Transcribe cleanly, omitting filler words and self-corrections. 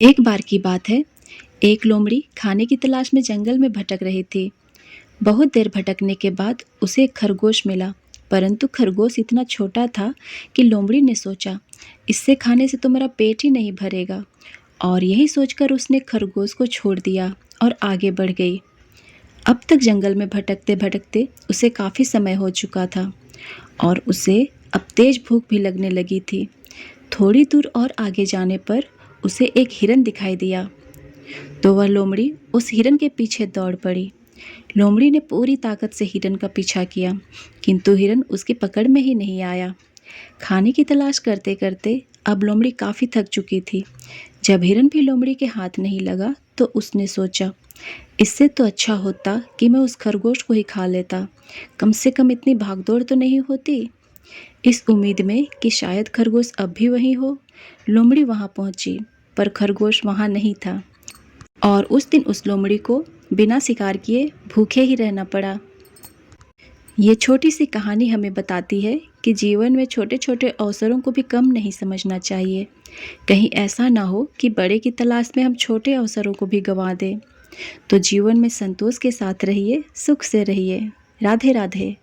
एक बार की बात है। एक लोमड़ी खाने की तलाश में जंगल में भटक रही थी। बहुत देर भटकने के बाद उसे एक खरगोश मिला, परंतु खरगोश इतना छोटा था कि लोमड़ी ने सोचा, इससे खाने से तो मेरा पेट ही नहीं भरेगा। और यही सोचकर उसने खरगोश को छोड़ दिया और आगे बढ़ गई। अब तक जंगल में भटकते भटकते उसे काफ़ी समय हो चुका था और उसे अब तेज भूख भी लगने लगी थी। थोड़ी दूर और आगे जाने पर उसे एक हिरन दिखाई दिया, तो वह लोमड़ी उस हिरन के पीछे दौड़ पड़ी। लोमड़ी ने पूरी ताकत से हिरन का पीछा किया, किंतु हिरन उसकी पकड़ में ही नहीं आया। खाने की तलाश करते करते अब लोमड़ी काफ़ी थक चुकी थी। जब हिरन भी लोमड़ी के हाथ नहीं लगा तो उसने सोचा, इससे तो अच्छा होता कि मैं उस खरगोश को ही खा लेता, कम से कम इतनी भागदौड़ तो नहीं होती। इस उम्मीद में कि शायद खरगोश अब भी वहीं हो, लोमड़ी वहां पहुंची, पर खरगोश वहां नहीं था और उस दिन उस लोमड़ी को बिना शिकार किए भूखे ही रहना पड़ा। ये छोटी सी कहानी हमें बताती है कि जीवन में छोटे छोटे अवसरों को भी कम नहीं समझना चाहिए। कहीं ऐसा ना हो कि बड़े की तलाश में हम छोटे अवसरों को भी गंवा दें। तो जीवन में संतोष के साथ रहिए, सुख से रहिए। राधे राधे।